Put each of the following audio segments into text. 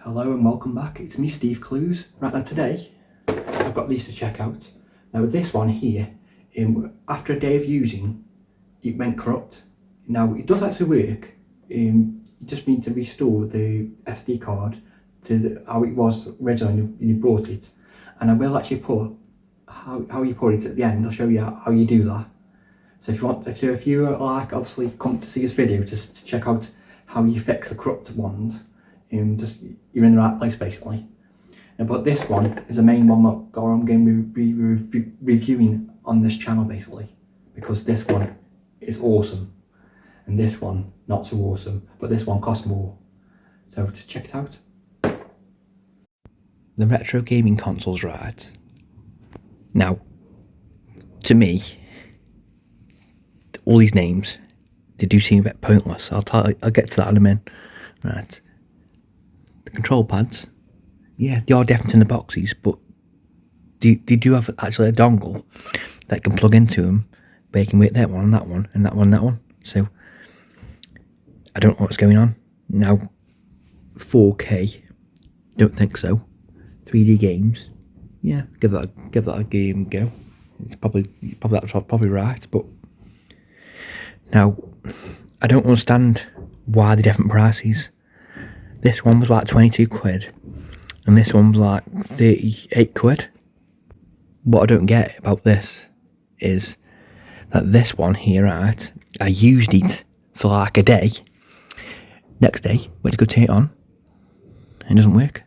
Hello and welcome back, it's me Steve Clues. Right now today, I've got these to check out. Now with this one here, after a day of using, it went corrupt. Now it does actually work, you just need to restore the SD card to how it was originally when you brought it. And I will actually put how you put it at the end. I'll show you how you do that. So if you like, obviously come to see this video just to check out how you fix the corrupt ones. You're in the right place basically. But this one is the main one that I'm going to be reviewing on this channel basically, because this one is awesome and this one not so awesome, but this one costs more. So just check it out. The retro gaming consoles, right? Now, to me, all these names, they do seem a bit pointless. I'll get to that in a minute. Right. The control pads, yeah, they are definitely in the boxes, but they do have actually a dongle that can plug into them, but you can make that one and that one and that one and that one. So I don't know what's going on. Now 4K, don't think so. 3D games, yeah, give that a game go. It's probably right, but now I don't understand why the different prices. This one was like 22 quid and this one was like 38 quid. What I don't get about this is that this one here, right, I used it for like a day. Next day, went to go turn it on, and it doesn't work.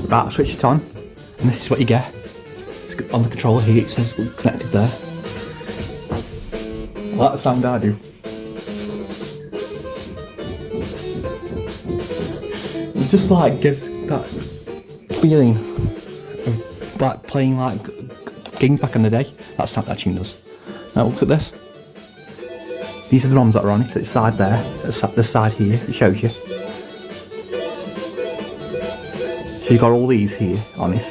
Right, I'll switch it on, and this is what you get. It's on the controller here, it says connected there. I like the sound I do. It just like gives that feeling of like playing like games back in the day. That's what that tune does. Now look at this. These are the ROMs that are on it. It's side there, this side here, it shows you. So you got all these here on it.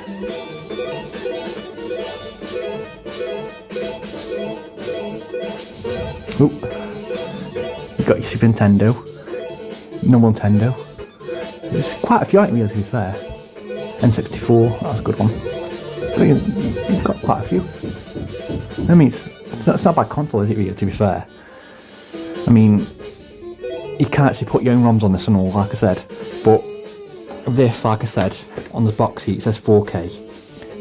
Oop. You got your Super Nintendo, normal Nintendo. There's quite a few on it really, to be fair. N64, that's a good one. But you've got quite a few. I mean, it's not a bad console, is it really, to be fair? I mean, you can actually put your own ROMs on this and all, like I said. But this, like I said, on the box here, it says 4K.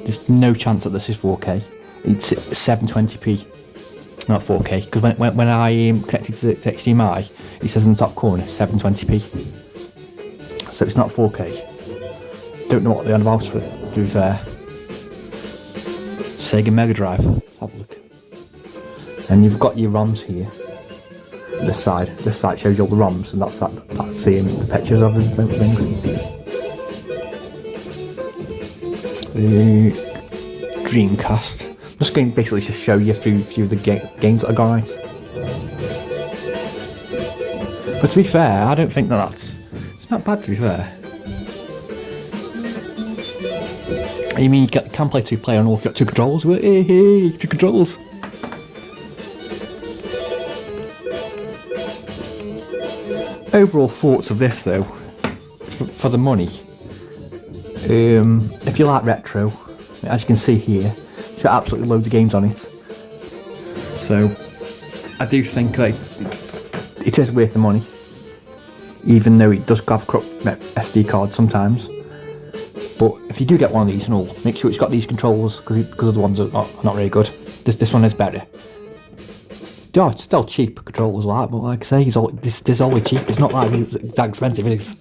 There's no chance that this is 4K. It's 720p, not 4K. Because when I connected to HDMI, it says in the top corner 720p. So it's not 4K. Don't know what they're on about, to be fair. Sega Mega Drive. Have a look. And you've got your ROMs here. This side shows you all the ROMs, and that's seeing the pictures of them things. The Dreamcast. I'm just going to basically just show you a few of the games that I got right. But to be fair, I don't think it's not bad, to be fair. You mean you can play 2-player and all, you've got 2 controls? Hey, 2 controls! Overall thoughts of this though, for the money, if you like retro, as you can see here, it's got absolutely loads of games on it. So I do think that it is worth the money, even though it does have corrupt SD cards sometimes. But if you do get one of these and all, make sure it's got these controls, because the other ones are not really good. This one is better. Yeah, it's still cheap controllers, like, but like I say, this is always cheap. It's not like it's that expensive. It is.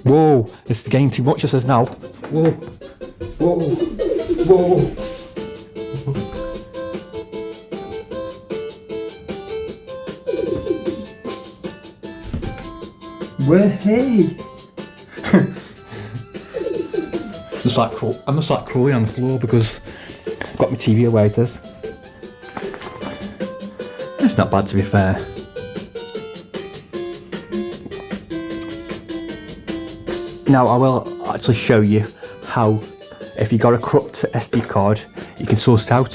Whoa, this is the game too much. It says now. Whoa, whoa, whoa. Where hey? I'm just like crawling on the floor because I've got my TV away. It is. It's not bad, to be fair. Now I will actually show you how, if you got a corrupt SD card, you can sort it out.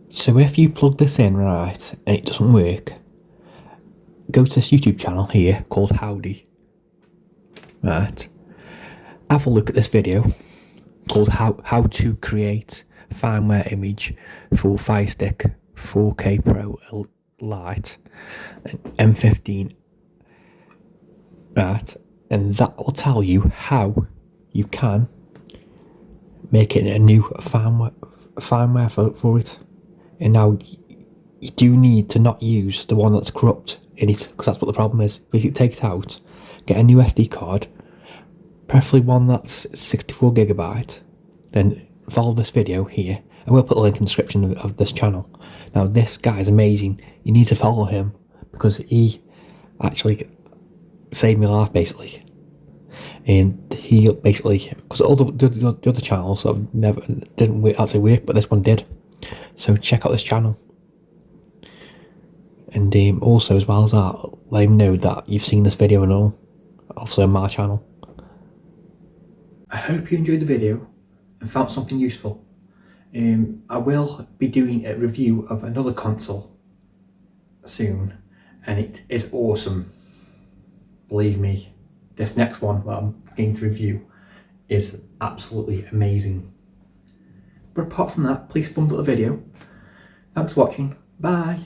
So if you plug this in right and it doesn't work, go to this YouTube channel here called Howdy. Right. Have a look at this video called how to create firmware image for Fire Stick 4K Pro Lite M15. Right. And that will tell you how you can make it a new firmware for it. And now you do need to not use the one that's corrupt in it, because that's what the problem is. If you take it out, get a new SD card, preferably one that's 64GB, then follow this video here. I will put a link in the description of this channel. Now this guy is amazing. You need to follow him because he actually saved my life basically. And he basically, because all the other channels sort of didn't actually work, but this one did. So check out this channel. And also, as well as that, let him know that you've seen this video and all, also on my channel. I hope you enjoyed the video and found something useful. I will be doing a review of another console soon, and it is awesome. Believe me. This next one that I'm going to review is absolutely amazing. But apart from that, please thumbs up the video. Thanks for watching. Bye.